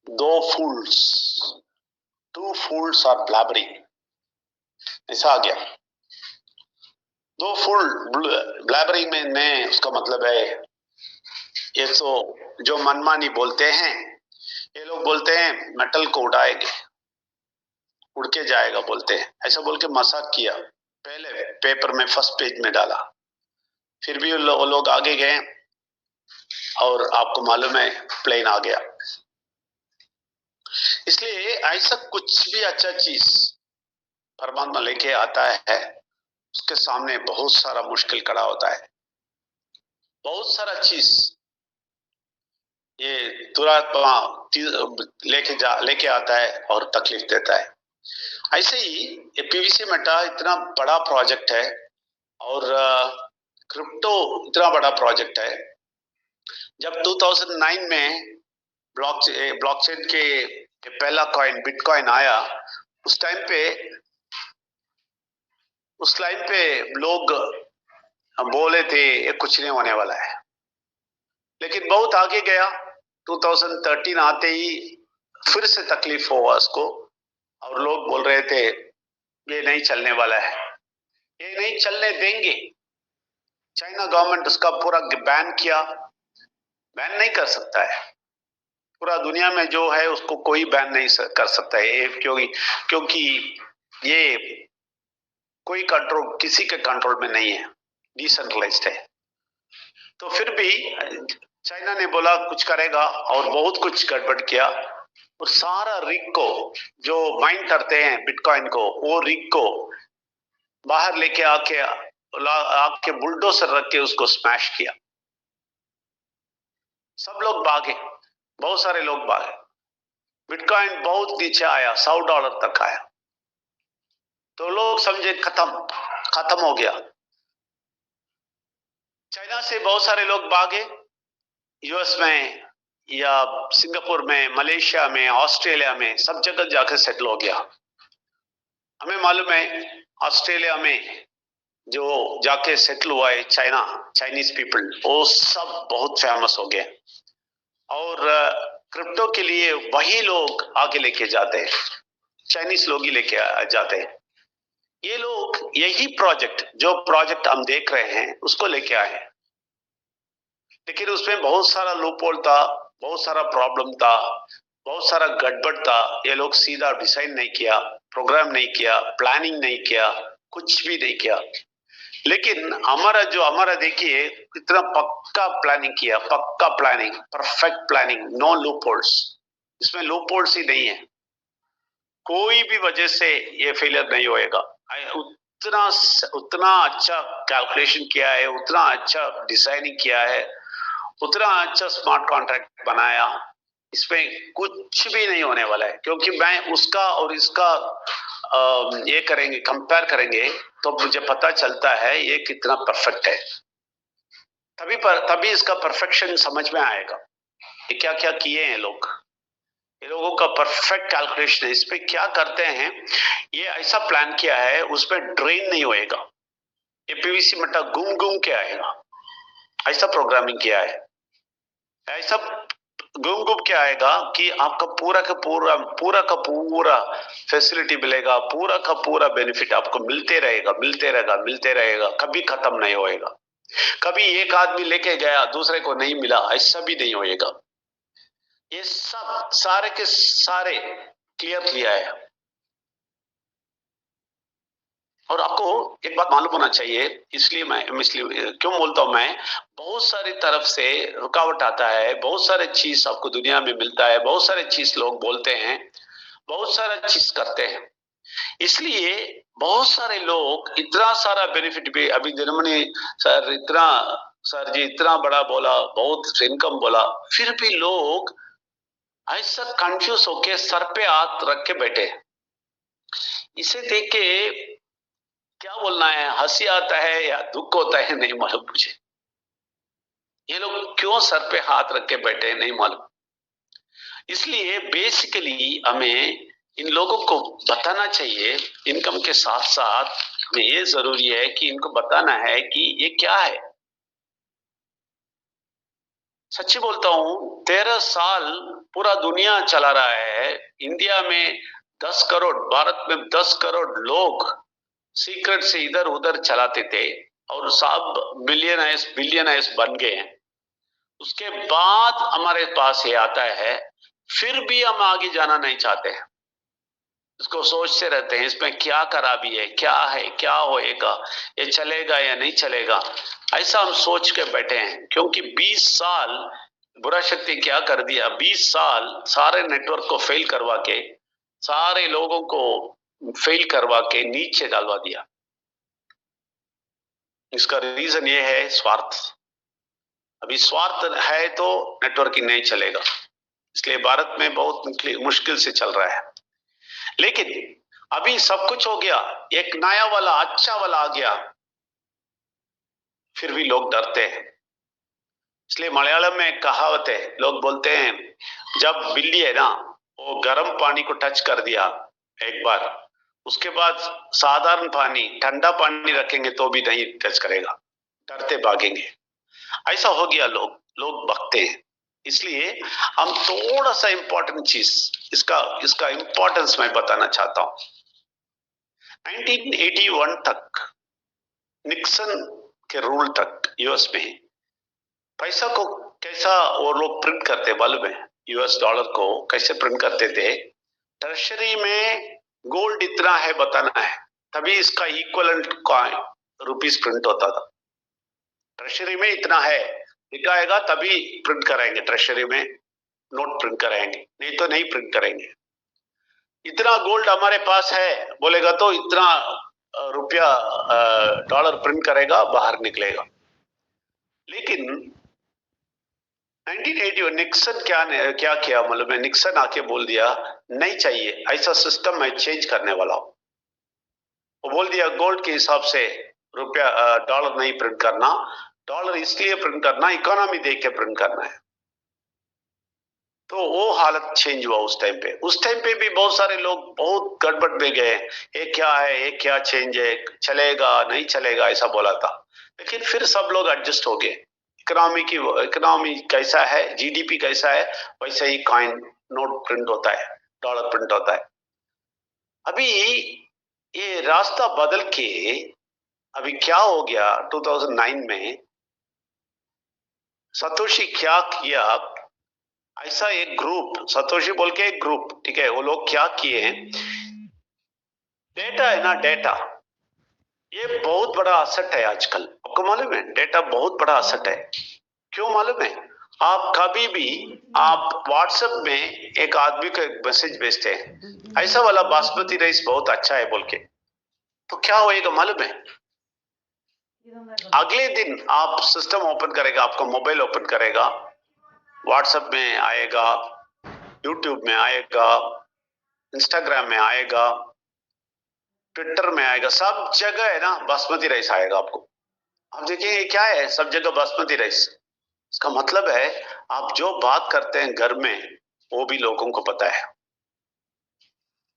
दो फूल्स, to fools are blabbering, ऐसा आ गया। दो फूल ब्लैबरिंग में उसका मतलब है ये तो जो मनमानी बोलते हैं, ये लोग बोलते हैं मेटल को उड़ाएंगे, उड़ के जाएगा बोलते हैं, ऐसा बोल के मजाक किया, पहले पेपर में फर्स्ट पेज में डाला। फिर भी वो लोग आगे गए और आपको मालूम है प्लेन आ गया। इसलिए ऐसा कुछ भी अच्छा चीज परमात्मा लेके आता है, उसके सामने बहुत सारा मुश्किल खड़ा होता है, बहुत सारा चीज ये दुरात्मा लेके आता है और तकलीफ देता है। ऐसे ही ये पीवीसी मेटा इतना बड़ा प्रोजेक्ट है और क्रिप्टो इतना बड़ा प्रोजेक्ट है। जब 2009 में ब्लॉकचेन के पहला कॉइन बिटकॉइन आया, उस टाइम पे लोग बोले थे ये कुछ नहीं होने वाला है, लेकिन बहुत आगे गया। 2013 आते ही फिर से तकलीफ हुआ उसको और लोग बोल रहे थे ये नहीं चलने वाला है, ये नहीं चलने देंगे। चाइना गवर्नमेंट उसका पूरा बैन किया, बैन नहीं कर सकता है, पूरा दुनिया में जो है उसको कोई बैन नहीं कर सकता है, क्योंकि ये कोई कंट्रोल किसी के कंट्रोल में नहीं है, डिसेंट्रलाइज्ड है। तो फिर भी चाइना ने बोला कुछ करेगा और बहुत कुछ गड़बड़ किया और सारा रिग को जो माइन करते हैं बिटकॉइन को, वो रिग को बाहर लेके आके बुलडोजर रख के उसको स्मैश किया। सब लोग भागे, बहुत सारे लोग भागे, बिटकॉइन बहुत नीचे आया, $100 तक आया, तो लोग समझे खत्म हो गया। चाइना से बहुत सारे लोग भागे, यूएस में या सिंगापुर में, मलेशिया में, ऑस्ट्रेलिया में, सब जगह जाकर सेटल हो गया। हमें मालूम है ऑस्ट्रेलिया में जो जाके सेटल हुआ है चाइनीज पीपल, वो सब बहुत फेमस हो गए और क्रिप्टो के लिए वही लोग आगे लेके जाते हैं, चाइनीज लोग ही लेके जाते हैं। ये लोग यही जो प्रोजेक्ट हम देख रहे हैं उसको लेके आए हैं, लेकिन उसमें बहुत सारा लूपहोल था, बहुत सारा प्रॉब्लम था, बहुत सारा गड़बड़ था। ये लोग सीधा डिजाइन नहीं किया, प्रोग्राम नहीं किया, प्लानिंग नहीं किया, कुछ भी नहीं किया। लेकिन हमारा देखिए इतना पक्का प्लानिंग किया, पक्का planning, perfect planning, no loopholes, इसमें लूपहोल्स ही नहीं है, कोई भी वजह से ये फेलियर नहीं होएगा। उतना अच्छा कैलकुलेशन किया है, उतना अच्छा डिजाइनिंग किया है, उतना अच्छा स्मार्ट कॉन्ट्रैक्ट बनाया, इसमें कुछ भी नहीं होने वाला है। क्योंकि मैं उसका और इसका ये करेंगे, कंपेयर करेंगे तो मुझे पता चलता है ये कितना परफेक्ट है। तभी इसका परफेक्शन समझ में आएगा। ये क्या क्या किए हैं लोग, ये लोगों का परफेक्ट कैलकुलेशन है। इस पे क्या करते हैं, ये ऐसा प्लान किया है उसमें ड्रेन नहीं होएगा, ये पीवीसी मट्टा घूम के आएगा, ऐसा प्रोग्रामिंग किया है। ऐसा घूम के आएगा कि आपका पूरा का पूरा फैसिलिटी मिलेगा, पूरा का पूरा बेनिफिट आपको मिलते रहेगा, कभी खत्म नहीं होएगा। कभी एक आदमी लेके गया दूसरे को नहीं मिला, ऐसा भी नहीं होएगा। ये सब सारे के सारे क्लियर किया है। और आपको एक बात मालूम होना चाहिए, इसलिए क्यों बोलता हूं, मैं बहुत सारी तरफ से रुकावट आता है, बहुत सारे चीज आपको दुनिया में मिलता है, बहुत सारे चीज लोग बोलते हैं, बहुत सारा चीज करते हैं, इसलिए बहुत सारे लोग इतना सारा बेनिफिट भी अभी दिनमणि सर जी इतना बड़ा बोला, बहुत इनकम बोला, फिर भी लोग ऐसा कंफ्यूज होके सर पे हाथ रख के बैठे। इसे देख के क्या बोलना है, हंसी आता है या दुख होता है नहीं मालूम मुझे। ये लोग क्यों सर पे हाथ रख के बैठे नहीं मालूम। इसलिए बेसिकली हमें इन लोगों को बताना चाहिए, इनकम के साथ साथ हमें ये जरूरी है कि इनको बताना है कि ये क्या है। सच्ची बोलता हूं, 13 साल पूरा दुनिया चला रहा है। इंडिया में 10 करोड़, भारत में 10 करोड़ लोग सीक्रेट से इधर उधर चलाते थे और सब बिलियनर्स बन गए हैं। उसके बाद हमारे पास ये आता है, फिर भी हम आगे जाना नहीं चाहते हैं। इसको सोचते रहते हैं, इसमें क्या खराबी है, क्या होएगा, ये चलेगा या नहीं चलेगा, ऐसा हम सोच के बैठे हैं। क्योंकि 20 साल बुरा शक्ति क्या कर दिया, 20 साल सारे नेटवर्क को फेल करवा के, सारे लोगों को फेल करवा के नीचे डालवा दिया। इसका रीजन ये है स्वार्थ। अभी स्वार्थ है तो नेटवर्किंग नहीं चलेगा, इसलिए भारत में बहुत मुश्किल से चल रहा है। लेकिन अभी सब कुछ हो गया, एक नया वाला अच्छा वाला आ गया, फिर भी लोग डरते हैं। इसलिए मलयालम में एक कहावत है, लोग बोलते हैं जब बिल्ली है ना, वो गर्म पानी को टच कर दिया एक बार, उसके बाद साधारण पानी, ठंडा पानी रखेंगे तो भी नहीं टच करेगा, डरते भागेंगे। ऐसा हो गया, लोग भगते हैं। इसलिए हम थोड़ा सा इंपॉर्टेंट चीज, इसका इंपॉर्टेंस मैं बताना चाहता हूं। 1981 तक, निक्सन के रूल तक यूएस में पैसा को कैसा वो लोग प्रिंट करते मालूम है? यूएस डॉलर को कैसे प्रिंट करते थे? ट्रेजरी में गोल्ड इतना है बताना है, तभी इसका इक्वलेंट कॉइन रुपीस प्रिंट होता था। ट्रेजरी में इतना है दिखाएगा तभी प्रिंट कराएंगे, ट्रेजरी में नोट प्रिंट कराएंगे, नहीं तो नहीं प्रिंट करेंगे। इतना गोल्ड हमारे पास है बोलेगा तो इतना रुपया डॉलर प्रिंट करेगा, बाहर निकलेगा। लेकिन 1981 निक्सन क्या किया मालूम है? निक्सन आके बोल दिया नहीं चाहिए ऐसा सिस्टम, मैं चेंज करने वाला हूं। वो बोल दिया गोल्ड के हिसाब से रुपया डॉलर नहीं प्रिंट करना, डॉलर इसलिए प्रिंट करना, इकोनॉमी देख के प्रिंट करना है। तो वो हालत चेंज हुआ उस टाइम पे। उस टाइम पे भी बहुत सारे लोग बहुत गड़बड़ में गए, ये क्या है, ये क्या चेंज है, चलेगा नहीं चलेगा ऐसा बोला था। लेकिन फिर सब लोग एडजस्ट हो गए। इकोनॉमी कैसा है, जीडीपी कैसा है, वैसे ही कॉइन नोट प्रिंट होता है, डॉलर प्रिंट होता है। अभी ये रास्ता बदल के अभी क्या हो गया, 2009 में सतोशी क्या किया, ऐसा एक ग्रुप, सतोशी बोल के एक ग्रुप, ठीक है, वो लोग क्या किए, डेटा है ना, डेटा ये बहुत बड़ा असेट है आजकल। आपको मालूम है डेटा बहुत बड़ा असेट है। क्यों मालूम है? आप कभी भी आप व्हाट्सएप में एक आदमी को एक मैसेज भेजते हैं, ऐसा वाला बासमती राइस बहुत अच्छा है बोल के, तो क्या होएगा मालूम है? अगले दिन आप सिस्टम ओपन करेगा, आपका मोबाइल ओपन करेगा, व्हाट्सएप में आएगा, यूट्यूब में आएगा, इंस्टाग्राम में आएगा, ट्विटर में आएगा, सब जगह है ना बासमती राइस आएगा आपको। आप देखिए क्या है, सब जगह बासमती राइस। इसका मतलब है आप जो बात करते हैं घर में वो भी लोगों को पता है।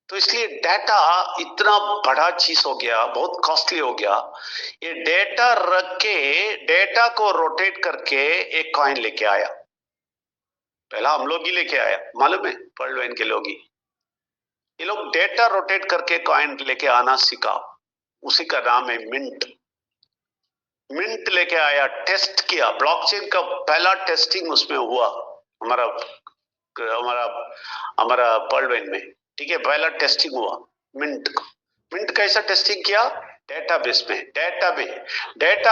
तो इसलिए डेटा इतना बड़ा चीज हो गया, बहुत कॉस्टली हो गया। ये डेटा रख के, डेटा को रोटेट करके एक कॉइन लेके आया। पहला हम लोग ही लेके आया, मालूम है, पर्लवेन के लोग ही। ये लोग डेटा रोटेट करके कॉइन लेके आना सीखा, उसी का नाम है मिंट। मिंट लेके आया, टेस्ट किया, ब्लॉकचेन का पहला टेस्टिंग उसमें हुआ हमारा हमारा हमारा पर्लवेन में, ठीक है, पहला टेस्टिंग हुआ मिंट। मिंट कैसा टेस्टिंग किया? डेटाबेस में, डेटा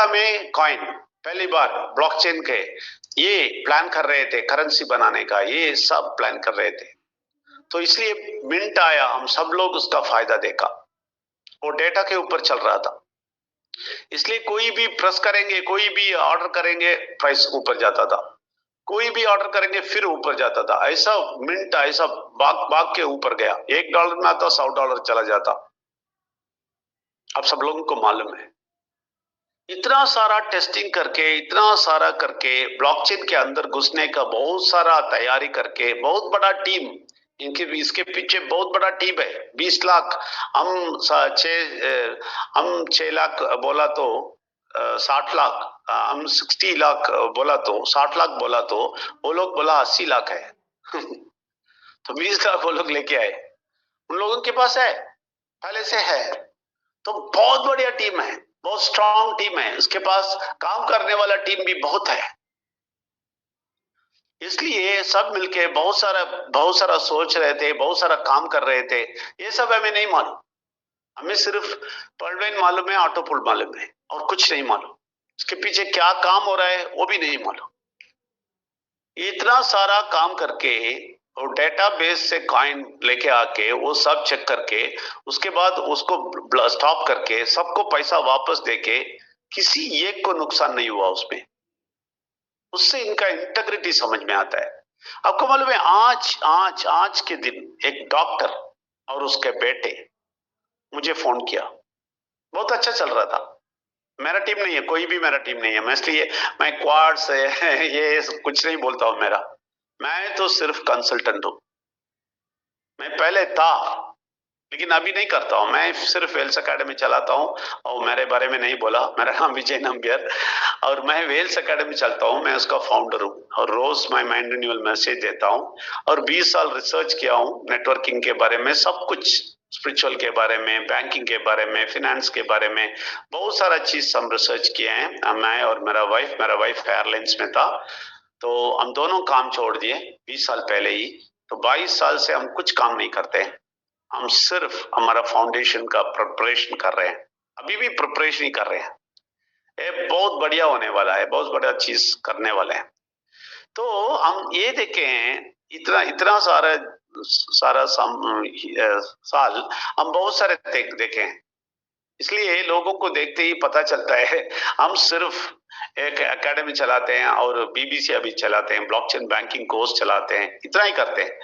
में कॉइन पहली बार ब्लॉकचेन के ये प्लान कर रहे थे, करेंसी बनाने का ये सब प्लान कर रहे थे। तो इसलिए मिंट आया, हम सब लोग उसका फायदा देखा। वो डेटा के ऊपर चल रहा था, इसलिए कोई भी प्रेस करेंगे, कोई भी ऑर्डर करेंगे, प्राइस ऊपर जाता था, कोई भी ऑर्डर करेंगे फिर ऊपर जाता था। ऐसा मिंट ऐसा भाग के ऊपर गया, $1 में आता $100 चला जाता। अब सब लोगों को मालूम है। इतना सारा टेस्टिंग करके, इतना सारा करके, ब्लॉकचेन के अंदर घुसने का बहुत सारा तैयारी करके, बहुत बड़ा टीम, इसके पीछे बहुत बड़ा टीम है। 20 लाख, हम 6 लाख बोला तो 60 लाख हम 60 लाख बोला तो 60 लाख बोला तो वो लोग बोला 80 लाख है तो 20 लाख वो लोग लेके आए। उन लोगों के पास है, पहले से है, तो बहुत बढ़िया टीम है, बहुत स्ट्रांग टीम है, उसके पास काम करने वाला टीम भी बहुत है। इसलिए सब मिलके बहुत सारा सोच रहे थे, बहुत सारा काम कर रहे थे। ये सब हमें नहीं मालूम, हमें सिर्फ पर्लवेन मालूम है, ऑटोपुल मालूम है, और कुछ नहीं मालूम। इसके पीछे क्या काम हो रहा है वो भी नहीं मालूम। इतना सारा काम करके और डेटाबेस से कॉइन लेके आके वो सब चेक करके उसके बाद उसको स्टॉप करके सबको पैसा वापस देके किसी एक को नुकसान नहीं हुआ उसमें। उससे इनका इंटेग्रिटी समझ में आता है। आपको मालूम है, आज आज आज के दिन एक डॉक्टर और उसके बेटे मुझे फोन किया, बहुत अच्छा चल रहा था। मेरा टीम नहीं है, कोई भी मेरा टीम नहीं है, मैं इसलिए मैं क्वाड से ये कुछ नहीं बोलता हूं। मैं तो सिर्फ कंसल्टेंट हूं। मैं पहले था लेकिन अभी नहीं करता हूं। मैं सिर्फ वेल्स एकेडमी चलाता हूं और मेरे बारे में नहीं बोला, मेरा नाम विजय नंबियर और मैं वेल्स एकेडमी चलता हूं, मैं उसका फाउंडर हूं और रोज मैं माइंड रिन्यूअल मैसेज देता हूं और 20 साल रिसर्च किया हूं नेटवर्किंग के बारे में, सब कुछ स्पिरिचुअल के बारे में, बैंकिंग के बारे में, फिनेंस के बारे में, बहुत सारा चीज हम रिसर्च किए हैं। मैं और मेरा वाइफ एयरलाइंस में था, तो हम दोनों काम छोड़ दिए 20 साल पहले ही। तो 22 साल से हम कुछ काम नहीं करते, हम सिर्फ हमारा फाउंडेशन का प्रिपरेशन कर रहे हैं, अभी भी प्रिपरेशन ही कर रहे हैं। ये बहुत बढ़िया होने वाला है, बहुत बढ़िया चीज करने वाले हैं। तो हम ये देखें, इतना इतना सारा साल हम बहुत सारे देखें, इसलिए लोगों को देखते ही पता चलता है। हम सिर्फ एक एकेडमी चलाते हैं और बीबीसी अभी चलाते हैं, ब्लॉकचेन बैंकिंग कोर्स चलाते हैं, इतना ही करते हैं।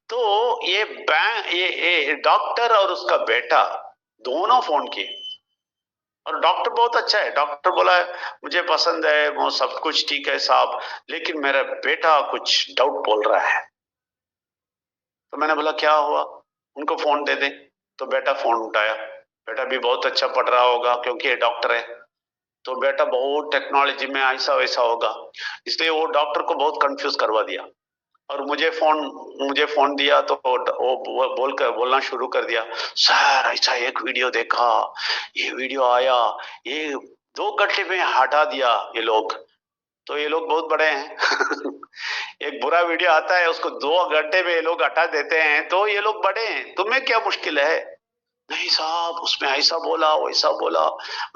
तो ये डॉक्टर और उसका बेटा दोनों फोन किए और डॉक्टर बहुत अच्छा है, डॉक्टर बोला मुझे पसंद है, वो सब कुछ ठीक है साहब, लेकिन मेरा बेटा कुछ डाउट बोल रहा है। तो मैंने बोला क्या हुआ, उनको फोन दे दे। तो बेटा फोन उठाया, बेटा भी बहुत अच्छा पढ़ रहा होगा क्योंकि ये डॉक्टर है, तो बेटा बहुत टेक्नोलॉजी में ऐसा वैसा होगा, इसलिए वो डॉक्टर को बहुत कंफ्यूज करवा दिया और मुझे फोन दिया। तो वो बोलना शुरू कर दिया, सर ऐसा एक वीडियो देखा, ये वीडियो आया, ये 2 घंटे में हटा दिया ये लोग। तो ये लोग बहुत बड़े हैं एक बुरा वीडियो आता है उसको 2 घंटे में ये लोग हटा देते हैं, तो ये लोग बड़े हैं, तुम्हें क्या मुश्किल है। नहीं साहब उसमें ऐसा बोला वैसा बोला,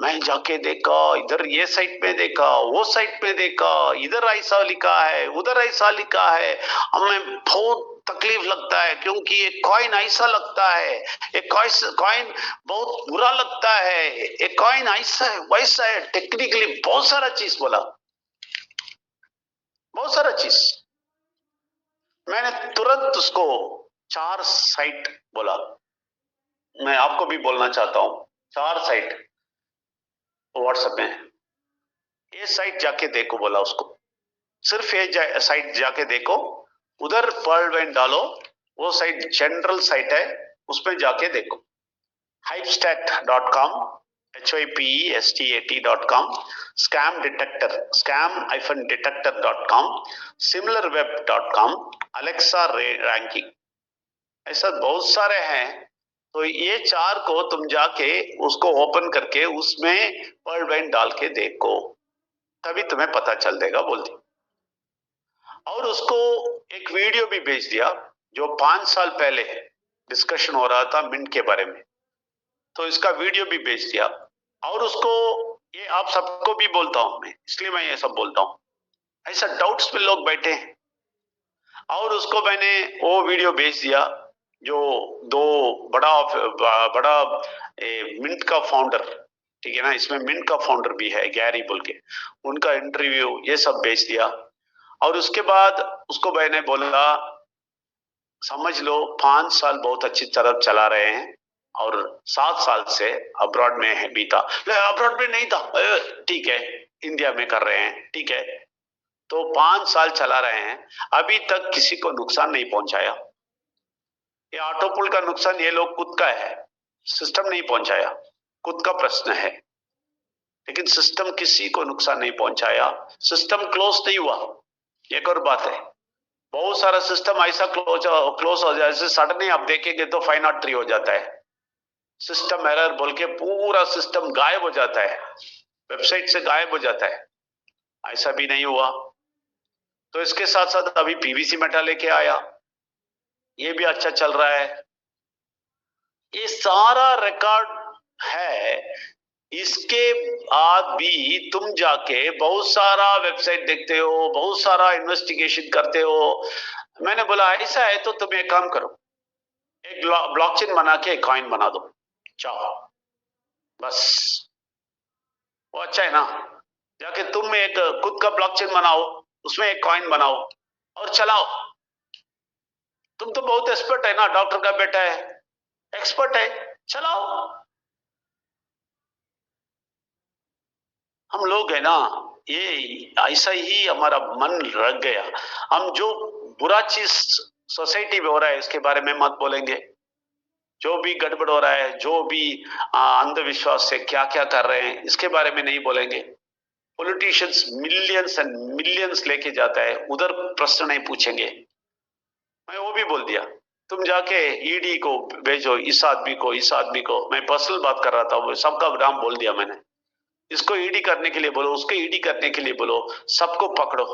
मैं जाके देखा, इधर ये साइट में देखा, वो साइट में देखा, इधर ऐसा लिखा है उधर ऐसा लिखा है, हमें बहुत तकलीफ लगता है क्योंकि ये कॉइन ऐसा लगता है, ये कॉइन बहुत बुरा लगता है, ये कॉइन ऐसा है वैसा है, टेक्निकली बहुत सारा चीज बोला, बहुत सारा चीज। मैंने तुरंत उसको 4 साइट बोला, मैं आपको भी बोलना चाहता हूं, 4 साइट व्हाट्सएप में, ये साइट जाके देखो बोला उसको, सिर्फ ये साइट जाके देखो, उधर पर्लवेन डालो, वो साइट जनरल साइट है, उसमें जाके देखो, hypestat.com, hypestat.com, scam-detector.com, similarweb.com, Alexa ranking, ऐसा बहुत सारे हैं। तो ये 4 को तुम जाके उसको ओपन करके उसमें पर्लवेन डाल के देखो, तभी तुम्हें पता चल देगा बोल दी। और उसको एक वीडियो भी भेज दिया जो 5 साल पहले डिस्कशन हो रहा था मिंट के बारे में, तो इसका वीडियो भी भेज दिया। और उसको, ये आप सबको भी बोलता हूं मैं, इसलिए मैं ये सब बोलता हूं, ऐसा डाउट्स में लोग बैठे हैं, और उसको मैंने वो वीडियो भेज दिया जो 2 बड़ा मिंट का फाउंडर, ठीक है ना, इसमें मिंट का फाउंडर भी है गैरी बोल के, उनका इंटरव्यू ये सब भेज दिया। और उसके बाद उसको मैंने बोला समझ लो 5 साल बहुत अच्छी तरह चला रहे हैं और 7 साल से अब्रॉड में है बीता, अब्रॉड में नहीं था, ठीक है इंडिया में कर रहे हैं, ठीक है, तो 5 साल चला रहे हैं, अभी तक किसी को नुकसान नहीं पहुंचाया। ये ऑटोपुल का नुकसान ये लोग खुद का है, सिस्टम नहीं पहुंचाया, खुद का प्रश्न है। लेकिन सिस्टम किसी को नुकसान नहीं पहुंचाया, सिस्टम क्लोज नहीं हुआ। एक और बात है, बहुत सारा सिस्टम ऐसा क्लोज हो जाए, जैसे सडनली आप देखेंगे तो 503 हो जाता है, सिस्टम एरर बोल के पूरा सिस्टम गायब हो जाता है, वेबसाइट से गायब हो जाता है। ऐसा भी नहीं हुआ। तो इसके साथ साथ अभी पीवीसी मेटा लेके आया, ये भी अच्छा चल रहा है। ये सारा रिकॉर्ड है। इसके बाद भी तुम जाके बहुत सारा वेबसाइट देखते हो, बहुत सारा इन्वेस्टिगेशन करते हो। मैंने बोला ऐसा है तो तुम एक काम करो, एक ब्लॉकचेन बना के एक कॉइन बना दो, चाहो बस। वो अच्छा है ना, जाके तुम एक खुद का ब्लॉकचेन बनाओ, उसमें एक कॉइन बनाओ और चलाओ। तुम तो बहुत एक्सपर्ट है ना, डॉक्टर का बेटा है, एक्सपर्ट है, चलाओ। हम लोग है ना, ये ऐसा ही हमारा मन रख गया। हम जो बुरा चीज सोसाइटी में हो रहा है इसके बारे में मत बोलेंगे, जो भी गड़बड़ हो रहा है, जो भी अंधविश्वास से क्या क्या कर रहे हैं इसके बारे में नहीं बोलेंगे। पॉलिटिशियंस मिलियंस एंड मिलियंस लेके जाता है, उधर प्रश्न नहीं पूछेंगे। मैं वो भी बोल दिया, तुम जाके ईडी को भेजो, इस आदमी को, इस आदमी को। मैं पर्सनल बात कर रहा था, वो सबका नाम बोल दिया मैंने। इसको ईडी करने के लिए बोलो, उसको ईडी करने के लिए बोलो, सबको पकड़ो,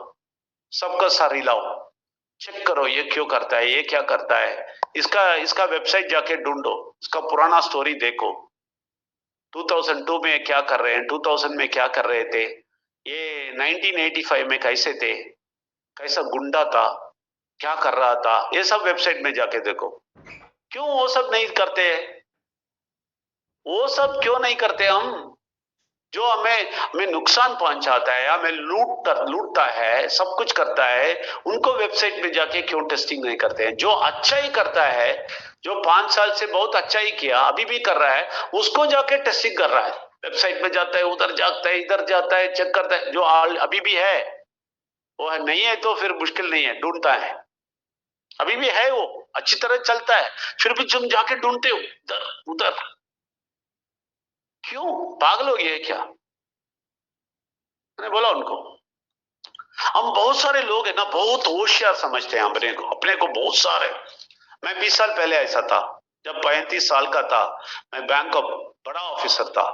सबका सर हिलाओ, चेक करो ये क्यों करता है, ये क्या करता है। इसका वेबसाइट जाके ढूंढो, इसका पुराना स्टोरी देखो, 2002 में क्या कर रहे हैं, 2000 में क्या कर रहे थे, ये 1985 में कैसे थे, कैसा गुंडा था, क्या कर रहा था, ये सब वेबसाइट में जाके देखो। क्यों वो सब नहीं करते हैं? वो सब क्यों नहीं करते हम? जो हमें नुकसान पहुंचाता है, हमें लूटता है, सब कुछ करता है, उनको वेबसाइट पे जाके क्यों टेस्टिंग नहीं करते हैं? जो अच्छा ही करता है, जो 5 साल से बहुत अच्छा ही किया, अभी भी कर रहा है, उसको जाके टेस्टिंग कर रहा है। वेबसाइट पे जाता है, उधर जाता है, इधर जाता है, चेक करता है। जो अभी भी है वो है, नहीं है तो फिर मुश्किल नहीं है, ढूंढता है। अभी भी है, वो अच्छी तरह चलता है, फिर भी तुम जाके ढूंढते हो इधर उधर। क्यों? पागल हो गए क्या? मैंने बोला उनको, हम बहुत सारे लोग है ना, बहुत होशियार समझते हैं अपने को बहुत सारे। मैं 20 साल पहले ऐसा था, जब 35 साल का था, मैं बैंक का बड़ा ऑफिसर था,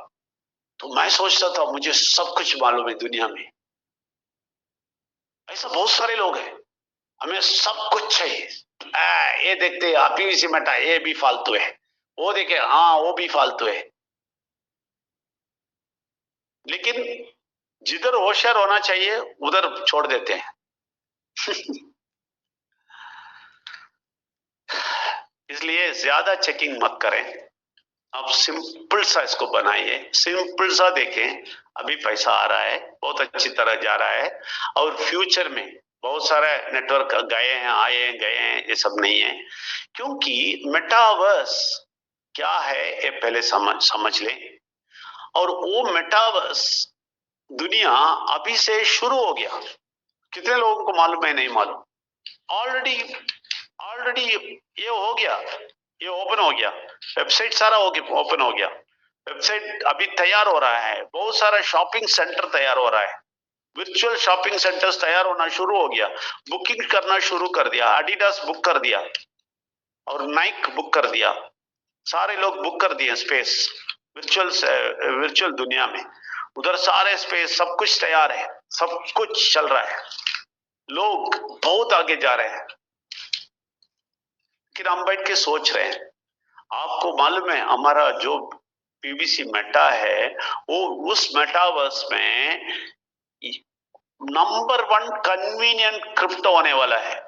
तो मैं सोचता था मुझे सब कुछ मालूम है दुनिया में। ऐसा बहुत सारे लोग हैं, हमें सब कुछ चाहिए। ये देखते पीवीसी मेटा, ये भी फालतू है, वो देखे, हाँ वो भी फालतू है। लेकिन जिधर होशियार होना चाहिए उधर छोड़ देते हैं। इसलिए ज्यादा चेकिंग मत करें, आप सिंपल सा इसको बनाइए, सिंपल सा देखें। अभी पैसा आ रहा है, बहुत अच्छी तरह जा रहा है, और फ्यूचर में बहुत सारे नेटवर्क गए हैं, आए हैं, गए हैं, ये सब नहीं है। क्योंकि मेटावर्स क्या है ये पहले समझ लें। और वो मेटावर्स दुनिया अभी से शुरू हो गया। कितने लोगों को मालूम है? नहीं मालूम। ऑलरेडी ये हो गया, ये ओपन हो गया, वेबसाइट सारा ओपन हो गया, वेबसाइट अभी तैयार हो रहा है, बहुत सारा शॉपिंग सेंटर तैयार हो रहा है, वर्चुअल शॉपिंग सेंटर्स तैयार होना शुरू हो गया, बुकिंग करना शुरू कर दिया, एडिडास बुक कर दिया और नाइक बुक कर दिया, सारे लोग बुक कर दिए स्पेस वर्चुअल दुनिया में। उधर सारे स्पेस, सब कुछ तैयार है, सब कुछ चल रहा है, लोग बहुत आगे जा रहे हैं। लेकिन हम बैठ के सोच रहे हैं, आपको मालूम है हमारा जो पीवीसी मेटा है, वो उस मेटावर्स में नंबर 1 कन्वीनियंट क्रिप्टो होने वाला है।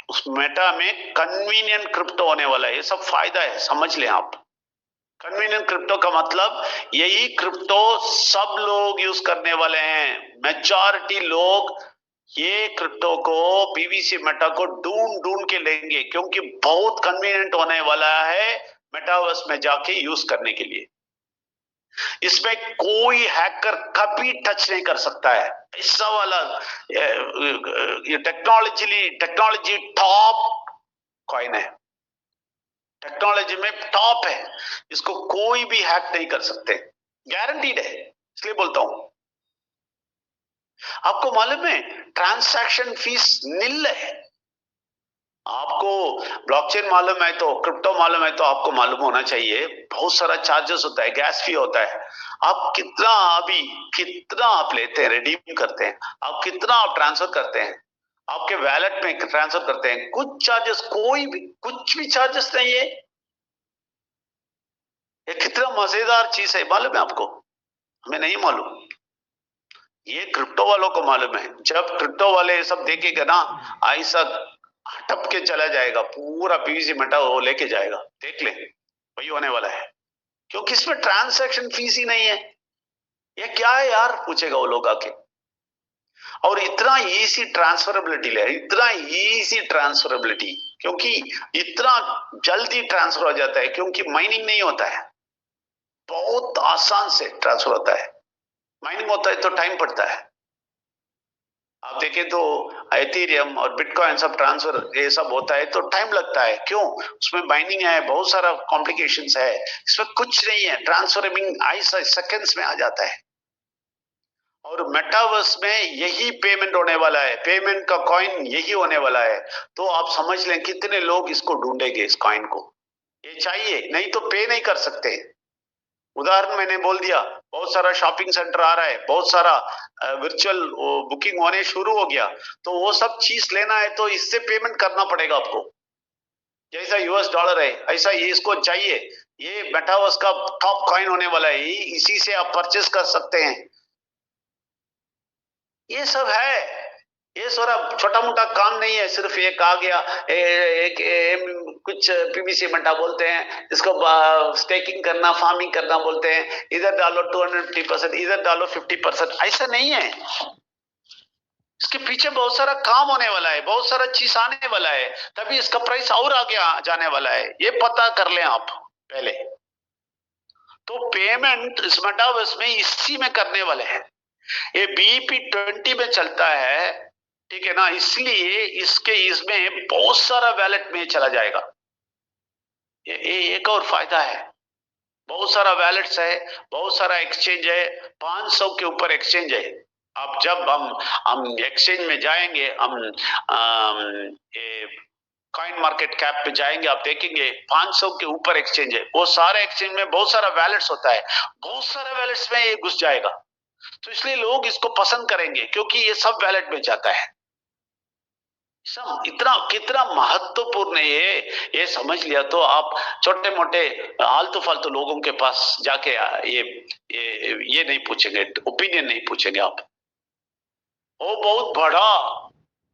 उस मेटा में कन्वीनियंट क्रिप्टो होने वाला है, ये सब फायदा है, समझ लें आप। कन्वीनियंट क्रिप्टो का मतलब यही क्रिप्टो सब लोग यूज करने वाले हैं। मेजॉरिटी लोग ये क्रिप्टो को, पीवीसी मेटा को ढूंढ के लेंगे, क्योंकि बहुत कन्वीनियंट होने वाला है मेटावर्स में जाके यूज करने के लिए। इसमें कोई हैकर कभी टच नहीं कर सकता है, ऐसा वाला ये टेक्नोलॉजी टॉप कॉइन है, टेक्नोलॉजी में टॉप है, इसको कोई भी हैक नहीं कर सकते, गारंटीड है। इसलिए बोलता हूं, आपको मालूम है ट्रांजैक्शन फीस निल है। आपको ब्लॉकचेन मालूम है तो, क्रिप्टो मालूम है तो आपको मालूम होना चाहिए बहुत सारा चार्जेस होता है, गैस फी होता है। आप कितना आप लेते हैं, रिडीम करते हैं, आप कितना आप ट्रांसफर करते हैं, आपके वैलेट में ट्रांसफर करते हैं, कुछ चार्जेस, कुछ भी चार्जेस नहीं है। ये कितना मजेदार चीज है, मालूम है आपको? हमें नहीं मालूम, ये क्रिप्टो वालों को मालूम है। जब क्रिप्टो वाले सब देखेगा ना, ऐसा टप के चला जाएगा, पूरा पीवीसी मेटा वो लेके जाएगा, देख ले वही होने वाला है। क्योंकि इसमें ट्रांजैक्शन फीस ही नहीं है। ये क्या है यार, पूछेगा वो लोग आके। और इतना इजी ट्रांसफरेबिलिटी है, इतना इजी ट्रांसफरेबिलिटी, क्योंकि इतना जल्दी ट्रांसफर हो जाता है, क्योंकि माइनिंग नहीं होता है, बहुत आसान से ट्रांसफर होता है। माइनिंग होता है तो टाइम पड़ता है। आप देखें तो एथेरियम और बिटकॉइन सब ट्रांसफर ये सब होता है तो टाइम लगता है। क्यों? उसमें बाइंडिंग है, बहुत सारा कॉम्प्लिकेशंस है। इसमें कुछ नहीं है, ट्रांसफरिंग ऐसा सेकंड्स में आ जाता है। और मेटावर्स में यही पेमेंट होने वाला है, पेमेंट का कॉइन यही होने वाला है। तो आप समझ लें कितने लोग इसको ढूंढेंगे, इस कॉइन को। ये चाहिए, नहीं तो पे नहीं कर सकते। उदाहरण मैंने बोल दिया, बहुत सारा शॉपिंग सेंटर आ रहा है, बहुत सारा वर्चुअल बुकिंग होने शुरू हो गया, तो वो सब चीज लेना है तो इससे पेमेंट करना पड़ेगा आपको। जैसा यूएस डॉलर है ऐसा ये इसको चाहिए, ये मेटावर्स का टॉप कॉइन होने वाला है, इसी से आप परचेस कर सकते हैं। ये सब है, ये सारा छोटा मोटा काम नहीं है। सिर्फ एक आ गया, कुछ पीवीसी मट्टा बोलते हैं इसको, स्टेकिंग करना, फार्मिंग करना बोलते हैं, इधर डालो 250%, इधर डालो 50%, ऐसा नहीं है। इसके पीछे बहुत सारा काम होने वाला है, बहुत सारा चीज आने वाला है, तभी इसका प्राइस और आगे जाने वाला है। ये पता कर लें आप पहले। तो पेमेंट इस मेटावर्स में इसी में करने वाले हैं। ये BEP20 में चलता है, ठीक है ना, इसलिए इसमें बहुत सारा वैलेट में चला जाएगा। ये एक और फायदा है, बहुत सारा वैलेट्स है, बहुत सारा एक्सचेंज है, 500 के ऊपर एक्सचेंज है। अब जब हम एक्सचेंज में जाएंगे, हम कॉइन मार्केट कैप पे जाएंगे, आप देखेंगे 500 के ऊपर एक्सचेंज है। वो सारे एक्सचेंज में बहुत सारा वैलेट्स होता है, बहुत सारे वैलेट्स में ये घुस जाएगा। तो इसलिए लोग इसको पसंद करेंगे, क्योंकि ये सब वैलेट में जाता है। सब इतना कितना महत्वपूर्ण है ये समझ लिया तो आप छोटे मोटे आलतू फालतू लोगों के पास जाके ये नहीं पूछेंगे, ओपिनियन नहीं पूछेंगे आप। वो बहुत बड़ा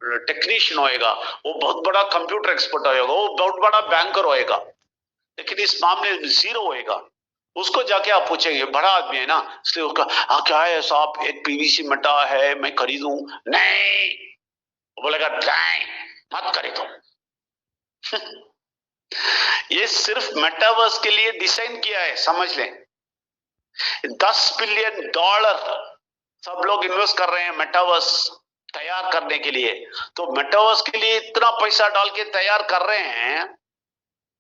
टेक्नीशियन होएगा, वो बहुत बड़ा कंप्यूटर एक्सपर्ट होएगा, वो बहुत बड़ा बैंकर होएगा, लेकिन इस मामले में जीरो होएगा। उसको जाके आप पूछेंगे, बड़ा आदमी है ना, इसलिए उसका क्या है साहब, एक पीवीसी मटा है मैं खरीदूं? नहीं, वो बोलेगा नहीं मत खरीदो। ये सिर्फ मेटावर्स के लिए डिजाइन किया है, समझ लें। $10 बिलियन सब लोग इन्वेस्ट कर रहे हैं मेटावर्स तैयार करने के लिए। तो मेटावर्स के लिए इतना पैसा डाल के तैयार कर रहे हैं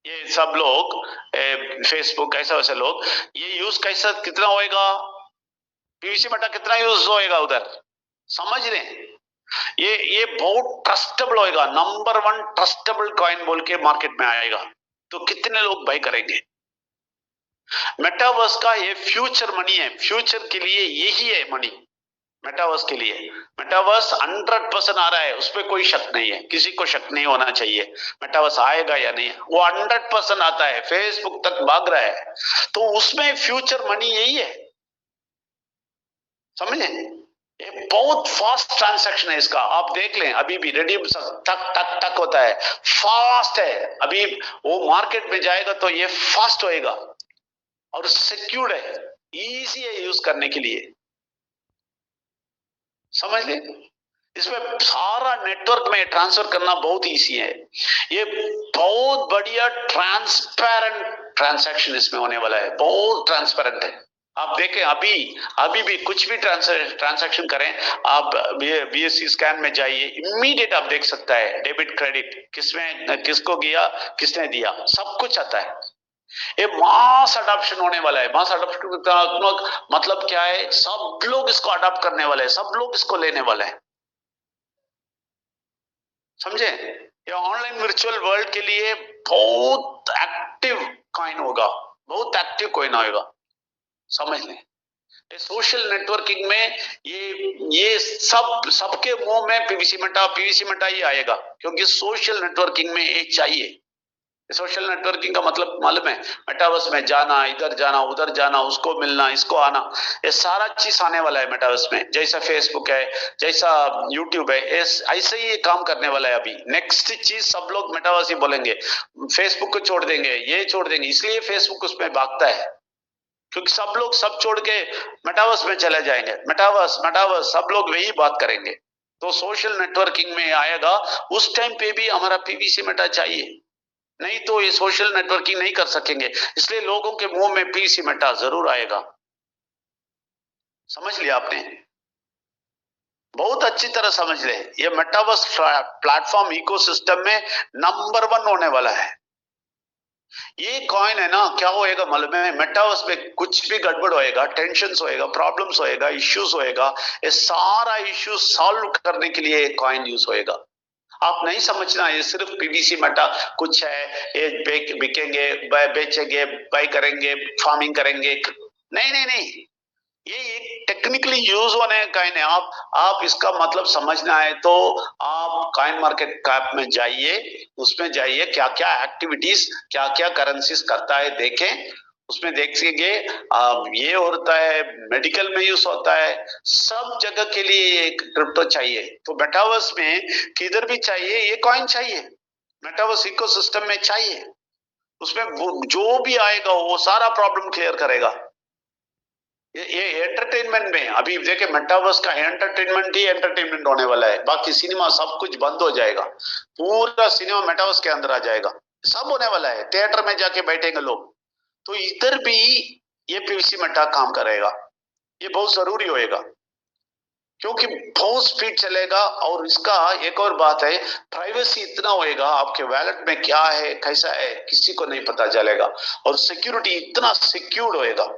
ये सब लोग, फेसबुक ऐसा वैसे लोग। ये यूज कैसा कितना होएगा, पीवीसी मटा कितना यूज होएगा उधर, समझ रहे हैं? ये बहुत ट्रस्टेबल होएगा, नंबर 1 ट्रस्टेबल कॉइन बोल के मार्केट में आएगा। तो कितने लोग बाय करेंगे? मेटावर्स का ये फ्यूचर मनी है, फ्यूचर के लिए यही है मनी। मेटावर्स के लिए मेटावर्स 100% आ रहा है, उसमें कोई शक नहीं है, किसी को शक नहीं होना चाहिए। मेटावर्स आएगा या नहीं, वो 100% आता है, फेसबुक तक भाग रहा है। तो उसमें फ्यूचर मनी यही है, समझे? ये बहुत फास्ट ट्रांजैक्शन है इसका। आप देख लें, अभी भी रिडीम टक टक टक होता है, फास्ट है। अभी वो मार्केट में जाएगा तो ये फास्ट होएगा और सिक्योर्ड है, इजी है यूज करने के लिए, समझ ले। इसमें सारा नेटवर्क में ट्रांसफर करना बहुत इजी है। ये बहुत बढ़िया ट्रांसपेरेंट ट्रांजैक्शन इसमें होने वाला है, बहुत ट्रांसपेरेंट है। आप देखें, अभी भी कुछ भी ट्रांजैक्शन करें आप, BSE स्कैन में जाइए, इमीडिएट आप देख सकता है डेबिट क्रेडिट किसमें किसको गया, किसने दिया, सब कुछ आता है। ये मास अडॉप्शन होने वाला है। मास अडॉप्शन का मतलब क्या है? सब लोग इसको अडॉप्ट करने वाले हैं, सब लोग इसको लेने वाले हैं, समझे? ये ऑनलाइन वर्चुअल वर्ल्ड के लिए बहुत एक्टिव कॉइन होगा, बहुत एक्टिव कॉइन होगा, समझ लें। सोशल नेटवर्किंग में ये सबके मुंह में पीवीसी मेटा ही आएगा, क्योंकि सोशल नेटवर्किंग में ये चाहिए। सोशल नेटवर्किंग का मतलब मालूम है? मेटावर्स में जाना, इधर जाना, उधर जाना, उसको मिलना, इसको आना, ये सारा चीज आने वाला है मेटावर्स में। जैसा फेसबुक है, जैसा यूट्यूब है, ऐसे ही ये काम करने वाला है। अभी नेक्स्ट चीज सब लोग मेटावर्स ही बोलेंगे, फेसबुक को छोड़ देंगे, ये छोड़ देंगे। इसलिए फेसबुक उसमें भागता है, क्योंकि सब लोग सब छोड़ के मेटावर्स में चले जाएंगे। मेटावर्स मेटावर्स सब लोग वही बात करेंगे। तो सोशल नेटवर्किंग में आएगा, उस टाइम पे भी हमारा पीवीसी मेटा चाहिए, नहीं तो ये सोशल नेटवर्किंग नहीं कर सकेंगे। इसलिए लोगों के मुंह में पीवीसी मेटा जरूर आएगा, समझ लिया आपने? बहुत अच्छी तरह समझ ले, ये मेटावर्स प्लेटफॉर्म इकोसिस्टम में नंबर 1 होने वाला है। ये कॉइन है ना, क्या होएगा मालूम है? मेटावर्स में कुछ भी गड़बड़ होएगा, टेंशन होएगा, प्रॉब्लम्स होएगा, इश्यूज होएगा, ये सारा इश्यू सॉल्व करने के लिए कॉइन यूज होएगा। आप नहीं समझना ये सिर्फ पीवीसी मेटा कुछ है, ये बिकेंगे, बेचेंगे, बाय करेंगे, फार्मिंग करेंगे, नहीं नहीं नहीं, ये एक टेक्निकली यूज होने कॉइन है। आप इसका मतलब समझना है तो आप कॉइन मार्केट कैप में जाइए, उसमें जाइए, क्या क्या एक्टिविटीज, क्या क्या करेंसीज करता है देखें, उसमें देखेंगे। ये होता है, मेडिकल में यूज होता है, सब जगह के लिए एक क्रिप्टो चाहिए। तो मेटावर्स में किधर भी चाहिए, ये कॉइन चाहिए, मेटावर्स इकोसिस्टम में चाहिए। उसमें जो भी आएगा वो सारा प्रॉब्लम क्लियर करेगा। ये एंटरटेनमेंट में अभी देखे, मेटावर्स का एंटरटेनमेंट ही एंटरटेनमेंट होने वाला है। बाकी सिनेमा सब कुछ बंद हो जाएगा, पूरा सिनेमा मेटावर्स के अंदर आ जाएगा, सब होने वाला है। थिएटर में जाके बैठेंगे लोग। तो इधर भी ये पीवीसी मेटा काम करेगा, ये बहुत जरूरी होएगा, क्योंकि बहुत स्पीड चलेगा। और इसका एक और बात है, प्राइवेसी इतना होएगा, आपके वैलेट में क्या है, कैसा है, किसी को नहीं पता चलेगा। और सिक्योरिटी इतना सिक्योर्ड होएगा,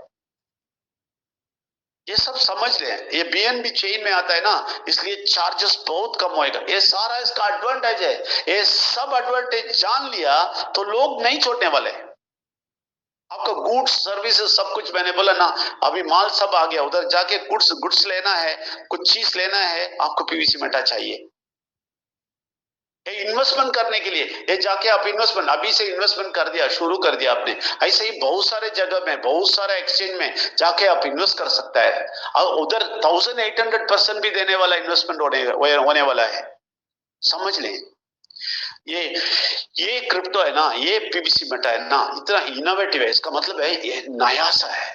ये सब समझ लें। ये बीएनबी चेन में आता है ना, इसलिए चार्जेस बहुत कम होएगा। ये सारा इसका एडवांटेज है। ये सब एडवांटेज जान लिया तो लोग नहीं छोड़ने वाले। आपका गुड्स सर्विसेज सब कुछ मैंने बोला ना, अभी माल सब आ गया, उधर जाके गुड्स लेना है, कुछ चीज लेना है, आपको पीवीसी मेटा चाहिए। इन्वेस्टमेंट करने के लिए ये जाके आप इन्वेस्टमेंट अभी से इन्वेस्टमेंट कर दिया, शुरू कर दिया आपने, ऐसे ही बहुत सारे जगह में, बहुत सारे एक्सचेंज में जाके आप इन्वेस्ट कर सकता है। और उधर 1800% भी देने वाला इन्वेस्टमेंट होने वाला है, समझ लें। ये क्रिप्टो है ना, ये पीवीसी मेटा है ना, इतना इनोवेटिव है। इसका मतलब है ये नया सा है,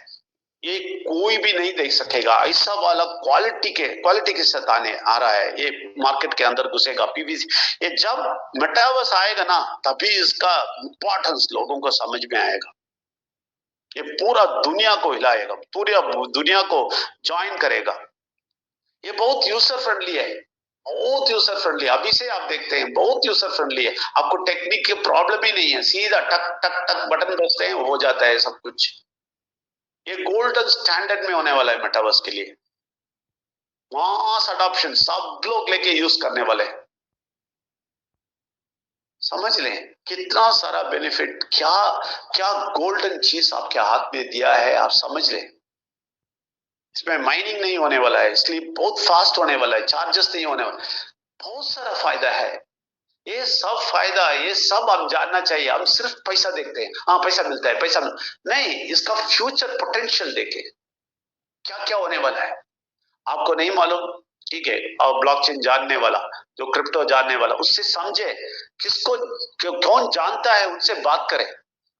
ये कोई भी नहीं देख सकेगा। ऐसा वाला क्वालिटी के साथ आ रहा है, ये मार्केट के अंदर घुसेगा पीवीसी। ये जब मेटावर्स आएगा ना, तभी इसका इंपॉर्टेंस लोगों को समझ में आएगा। ये पूरा दुनिया को हिलाएगा, पूरी दुनिया को ज्वाइन करेगा। ये बहुत यूजर फ्रेंडली है, बहुत यूजर फ्रेंडली। अभी से आप देखते हैं बहुत यूजर फ्रेंडली है, आपको टेक्निक की प्रॉब्लम ही नहीं है, सीधा टक टक टक बटन बजते हैं, हो जाता है सब कुछ। ये गोल्डन स्टैंडर्ड में होने वाला है मेटावर्स के लिए। मास अडॉप्शन, सब लोग लेके यूज करने वाले, समझ लें कितना सारा बेनिफिट, क्या क्या गोल्डन चीज आपके हाथ में दिया है, आप समझ लें। इसमें माइनिंग नहीं होने वाला है, इसलिए बहुत फास्ट होने वाला है, चार्जेस नहीं होने वाला, बहुत सारा फायदा है। ये सब फायदा, ये सब हम जानना चाहिए। हम सिर्फ पैसा देखते हैं, हाँ पैसा मिलता है, पैसा नहीं, इसका फ्यूचर पोटेंशियल देखें, क्या क्या होने वाला है आपको नहीं मालूम, ठीक है। और ब्लॉकचेन जानने वाला, जो क्रिप्टो जानने वाला, उससे समझे, किसको कौन जानता है उनसे बात करें,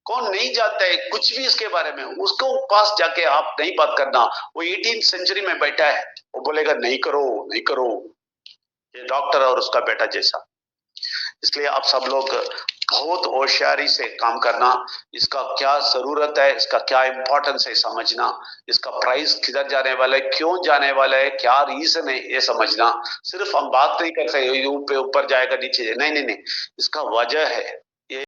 कौन नहीं जानता है कुछ भी इसके बारे में, उसको पास जाके आप नहीं बात करना। वो 18वीं सेंचुरी में बैठा है, वो बोलेगा नहीं करो नहीं करो, ये डॉक्टर और उसका बेटा जैसा। इसलिए आप सब लोग बहुत होशियारी से काम करना, इसका क्या जरूरत है, इसका क्या इंपॉर्टेंस है समझना, इसका प्राइस किधर जाने वाला है, क्यों जाने वाला है, क्या रीजन है, ये समझना। सिर्फ हम बात नहीं कर सकते ऊपर जाएगा नीचे, नहीं नहीं नहीं, इसका वजह है,